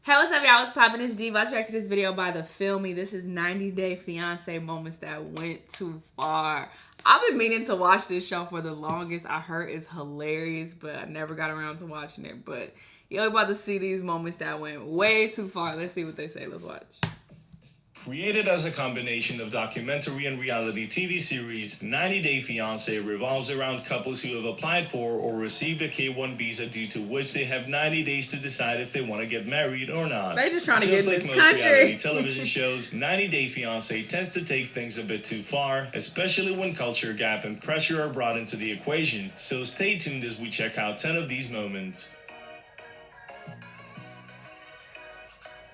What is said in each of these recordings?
Hey, what's up, y'all? What's poppin'? It's D. Let's react to this video by the Filmy. This is 90 Day Fiance moments that went too far. I've been meaning to watch this show for the longest. I heard it's hilarious, but I never got around to watching it. But you're about to see these moments that went way too far. Let's see what they say. Let's watch. Created as a combination of documentary and reality TV series, 90 Day Fiancé revolves around couples who have applied for or received a K-1 visa, due to which they have 90 days to decide if they want to get married or not. They just trying to get in like this most country. reality television shows, 90 Day Fiancé tends to take things a bit too far, especially when culture gap and pressure are brought into the equation. So stay tuned as we check out 10 of these moments.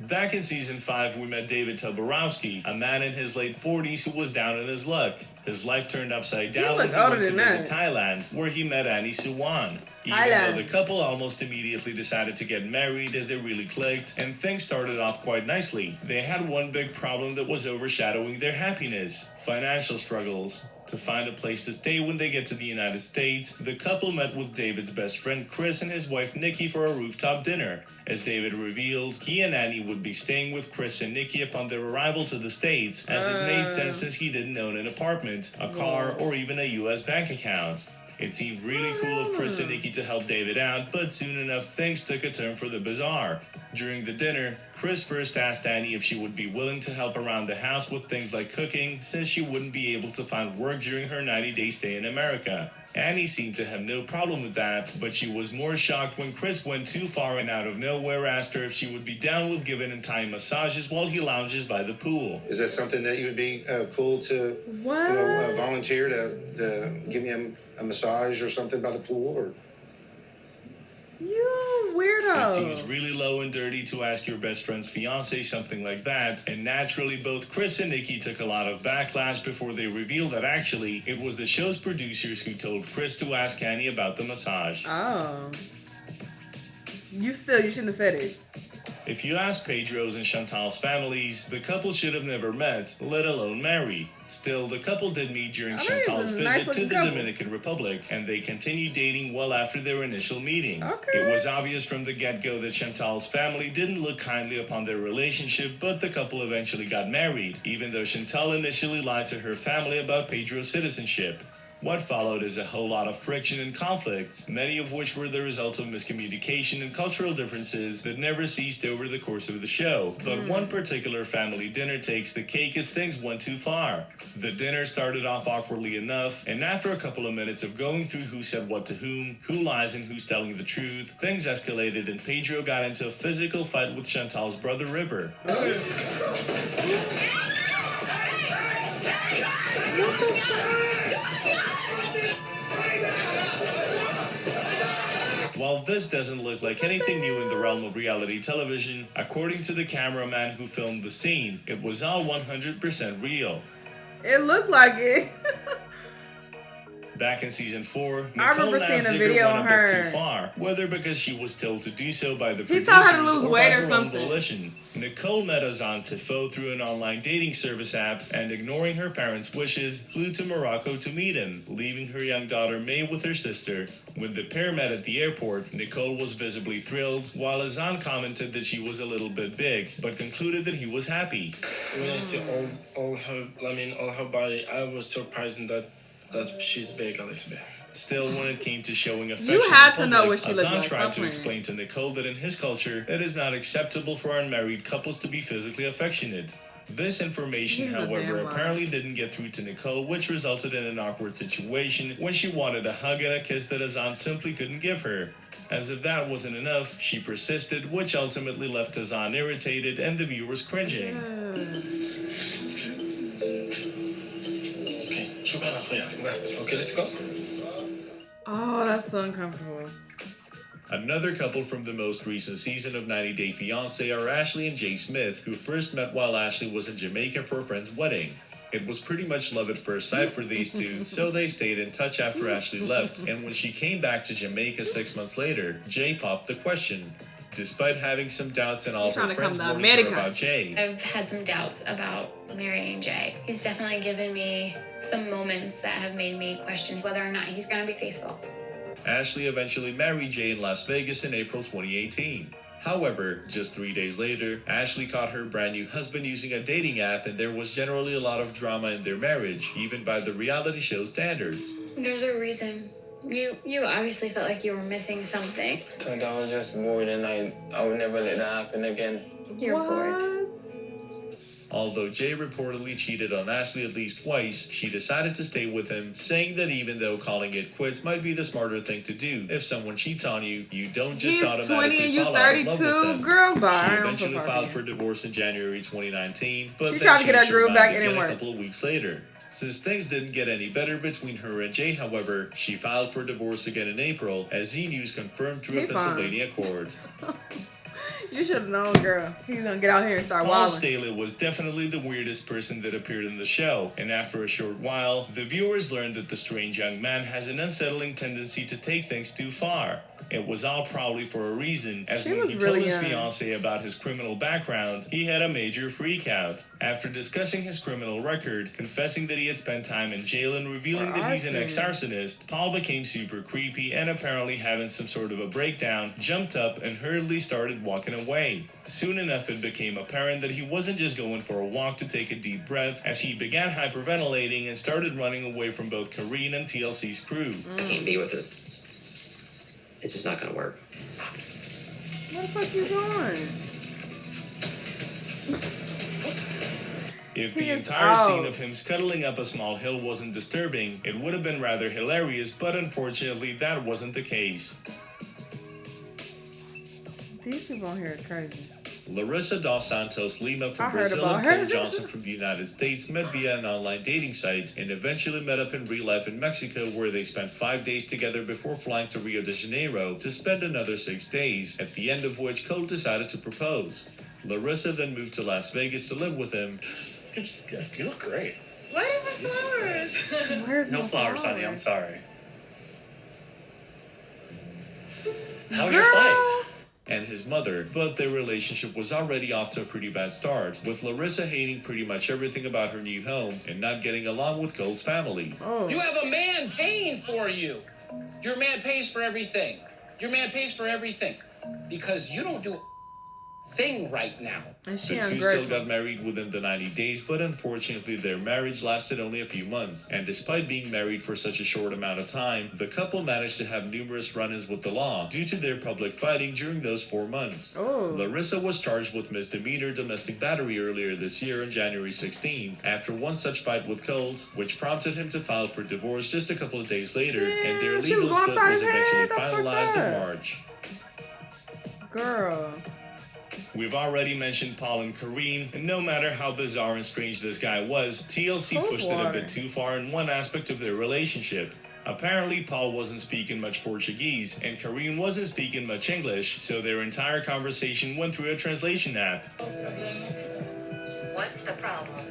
Back in season 5, we met David Toborowski, a man in his late 40s who was down in his luck. His life turned upside down when he went to visit Thailand, where he met Annie Suwan. Even though the couple almost immediately decided to get married as they really clicked, and things started off quite nicely, they had one big problem that was overshadowing their happiness: financial struggles. To find a place to stay when they get to the United States, the couple met with David's best friend Chris and his wife Nikki for a rooftop dinner. As David revealed, he and Annie would be staying with Chris and Nikki upon their arrival to the States, as it made sense since he didn't own an apartment, a car, or even a US bank account. It seemed really cool of Chris and Nikki to help David out, but soon enough things took a turn for the bizarre. During the dinner, Chris first asked Annie if she would be willing to help around the house with things like cooking, since she wouldn't be able to find work during her 90-day stay in America. Annie seemed to have no problem with that, but she was more shocked when Chris went too far and out of nowhere asked her if she would be down with giving him Thai massages while he lounges by the pool. Is that something that you would be cool to volunteer to give me a massage or something by the pool? Or you weirdo. It seems really low and dirty to ask your best friend's fiance something like that, and naturally both Chris and Nikki took a lot of backlash before they revealed that actually it was the show's producers who told Chris to ask Annie about the massage. Oh. You shouldn't have said it. If you ask Pedro's and Chantal's families, the couple should have never met, let alone married. Still, the couple did meet during Chantal's visit to the Dominican Republic, and they continued dating well after their initial meeting. It was obvious from the get-go that Chantal's family didn't look kindly upon their relationship, but the couple eventually got married, even though Chantal initially lied to her family about Pedro's citizenship. What followed is a whole lot of friction and conflicts, many of which were the result of miscommunication and cultural differences that never ceased over the course of the show. But one particular family dinner takes the cake as things went too far. The dinner started off awkwardly enough, and after a couple of minutes of going through who said what to whom, who lies and who's telling the truth, things escalated and Pedro got into a physical fight with Chantal's brother River. While this doesn't look like anything new in the realm of reality television, according to the cameraman who filmed the scene, it was all 100% real. It looked like it. Back in season 4, Nicole went a bit too far, whether because she was told to do so by the producers or by her own volition. Nicole met Azan Tifo through an online dating service app, and ignoring her parents' wishes, flew to Morocco to meet him, leaving her young daughter May with her sister. When the pair met at the airport, Nicole was visibly thrilled, while Azan commented that she was a little bit big, but concluded that he was happy. When I see all her body, I was surprised that she's big a little bit. Still, when it came to showing affection you had in public, to know what she looked Azan like. tried to explain to Nicole that in his culture, it is not acceptable for unmarried couples to be physically affectionate. This information, however, apparently didn't get through to Nicole, which resulted in an awkward situation when she wanted a hug and a kiss that Azan simply couldn't give her. As if that wasn't enough, she persisted, which ultimately left Azan irritated and the viewers cringing. Okay, let's go. Oh, that's so uncomfortable. Another couple from the most recent season of 90 Day Fiancé are Ashley and Jay Smith, who first met while Ashley was in Jamaica for a friend's wedding. It was pretty much love at first sight for these two, so they stayed in touch after Ashley left, and when she came back to Jamaica 6 months later, Jay popped the question. Despite having some doubts and all her friends warning her about Jay. I've had some doubts about marrying Jay. He's definitely given me some moments that have made me question whether or not he's going to be faithful. Ashley eventually married Jay in Las Vegas in April 2018. However, just 3 days later, Ashley caught her brand new husband using a dating app, and there was generally a lot of drama in their marriage, even by the reality show standards. There's a reason. You obviously felt like you were missing something. Turned out I was just bored, and I would never let that happen again. You're bored. Although Jay reportedly cheated on Ashley at least twice, she decided to stay with him, saying that even though calling it quits might be the smarter thing to do, if someone cheats on you, you don't just automatically fall out of love with them. Girl, bye. She eventually filed for divorce in January 2019, but she then tried to get her groove back again anyway. A couple of weeks later. Since things didn't get any better between her and Jay, however, she filed for divorce again in April, as Z News confirmed through a Pennsylvania court. You should have known, girl. He's gonna get out here and start Paul wilding. Staley was definitely the weirdest person that appeared in the show, and after a short while, the viewers learned that the strange young man has an unsettling tendency to take things too far. It was all probably for a reason, as when he told his fiancée about his criminal background, he had a major freak out. After discussing his criminal record, confessing that he had spent time in jail, and revealing that he's an ex-arsonist, Paul became super creepy and apparently having some sort of a breakdown, jumped up and hurriedly started walking away. Soon enough, it became apparent that he wasn't just going for a walk to take a deep breath, as he began hyperventilating and started running away from both Karine and TLC's crew. I can't be with her. It's just not gonna work. What the fuck you doing? If the entire scene of him scuttling up a small hill wasn't disturbing, it would have been rather hilarious, but unfortunately that wasn't the case. These people on here are crazy. Larysa dos Santos Lima from Brazil and Paul Johnson from the United States met via an online dating site and eventually met up in real life in Mexico, where they spent 5 days together before flying to Rio de Janeiro to spend another 6 days, at the end of which Cole decided to propose. Larysa then moved to Las Vegas to live with him. You look great. Where are my flowers? Where's no my flowers, flowers, honey. I'm sorry. How was your flight? And his mother, but their relationship was already off to a pretty bad start, with Larysa hating pretty much everything about her new home and not getting along with Cole's family. You have a man paying for you. Your man pays for everything. Your man pays for everything. Because you don't do a thing right now. The two still got married within the 90 days, but unfortunately their marriage lasted only a few months. And despite being married for such a short amount of time, the couple managed to have numerous run-ins with the law due to their public fighting during those 4 months. Larysa was charged with misdemeanor domestic battery earlier this year on January 16th, after one such fight with Colt, which prompted him to file for divorce just a couple of days later, and their legal split was eventually finalized in March. Girl. We've already mentioned Paul and Karine, and no matter how bizarre and strange this guy was, TLC pushed it a bit too far in one aspect of their relationship. Apparently, Paul wasn't speaking much Portuguese, and Karine wasn't speaking much English, so their entire conversation went through a translation app. What's the problem?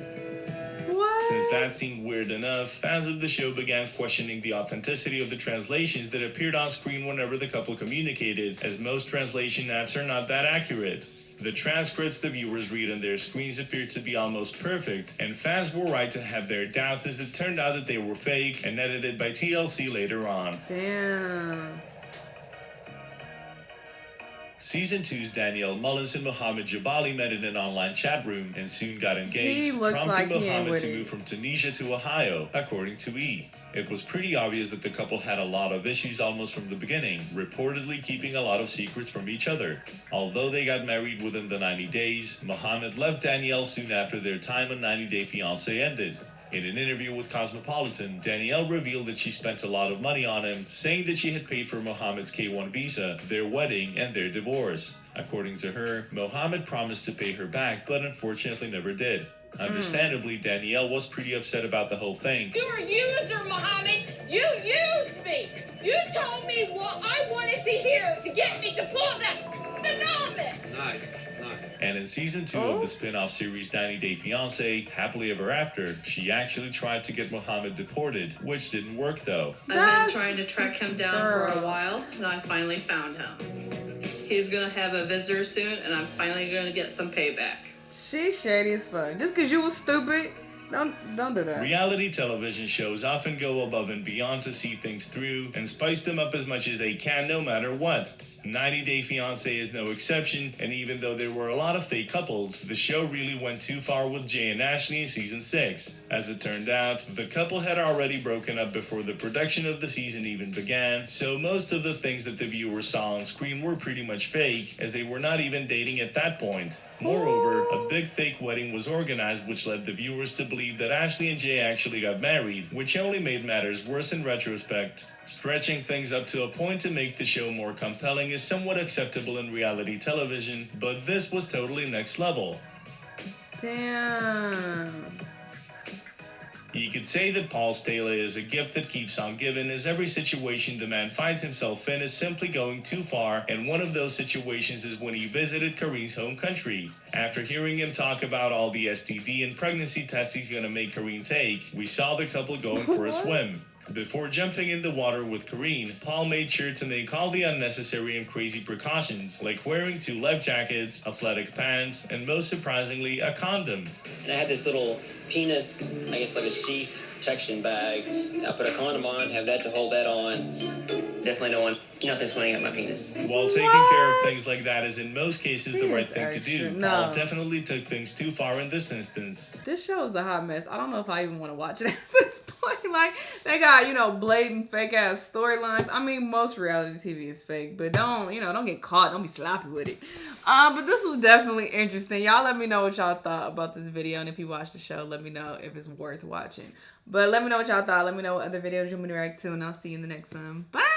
Since that seemed weird enough, fans of the show began questioning the authenticity of the translations that appeared on screen whenever the couple communicated, as most translation apps are not that accurate. The transcripts the viewers read on their screens appeared to be almost perfect, and fans were right to have their doubts, as it turned out that they were fake and edited by TLC later on. Damn. Season 2's Danielle Mullins and Mohammed Jabali met in an online chat room and soon got engaged, prompting Mohammed to move from Tunisia to Ohio, according to E! It was pretty obvious that the couple had a lot of issues almost from the beginning, reportedly keeping a lot of secrets from each other. Although they got married within the 90 days, Mohammed left Danielle soon after their time on 90 Day Fiancé ended. In an interview with Cosmopolitan, Danielle revealed that she spent a lot of money on him, saying that she had paid for Mohammed's K-1 visa, their wedding, and their divorce. According to her, Mohammed promised to pay her back, but unfortunately never did. Understandably, Danielle was pretty upset about the whole thing. You're a user, Mohammed. You used me. You told me what I wanted to hear to get me to pull that annulment. Nice. And in season 2 of the spin-off series 90 Day Fiancé, Happily Ever After, she actually tried to get Mohammed deported, which didn't work though. I've been trying to track him down for a while, and I finally found him. He's gonna have a visitor soon, and I'm finally gonna get some payback. She's shady as fuck. Just because you was stupid, don't do that. Reality television shows often go above and beyond to see things through and spice them up as much as they can, no matter what. 90 Day Fiancé is no exception, and even though there were a lot of fake couples, the show really went too far with Jay and Ashley in season 6. As it turned out, the couple had already broken up before the production of the season even began, so most of the things that the viewers saw on screen were pretty much fake, as they were not even dating at that point. Moreover, a big fake wedding was organized, which led the viewers to believe that Ashley and Jay actually got married, which only made matters worse in retrospect. Stretching things up to a point to make the show more compelling is somewhat acceptable in reality television, but this was totally next level. Damn. You could say that Paul's tale is a gift that keeps on giving, as every situation the man finds himself in is simply going too far, and one of those situations is when he visited Kareen's home country. After hearing him talk about all the STD and pregnancy tests he's gonna make Kareen take, we saw the couple going for a swim. Before jumping in the water with Kareen, Paul made sure to make all the unnecessary and crazy precautions, like wearing 2 life jackets, athletic pants, and most surprisingly, a condom. And I had this little penis, I guess like a sheath protection bag. I put a condom on, have that to hold that on. Definitely no one, nothing swinging at my penis. While taking care of things like that is in most cases the right thing to do, Paul definitely took things too far in this instance. This show is a hot mess. I don't know if I even want to watch it at this point. Like, they got, you know, blatant fake ass storylines. I mean, most reality TV is fake, but don't get caught. Don't be sloppy with it. But this was definitely interesting. Y'all let me know what y'all thought about this video, and if you watched the show, let me know if it's worth watching. But let me know what y'all thought. Let me know what other videos you want me to react to, and I'll see you in the next one. Bye!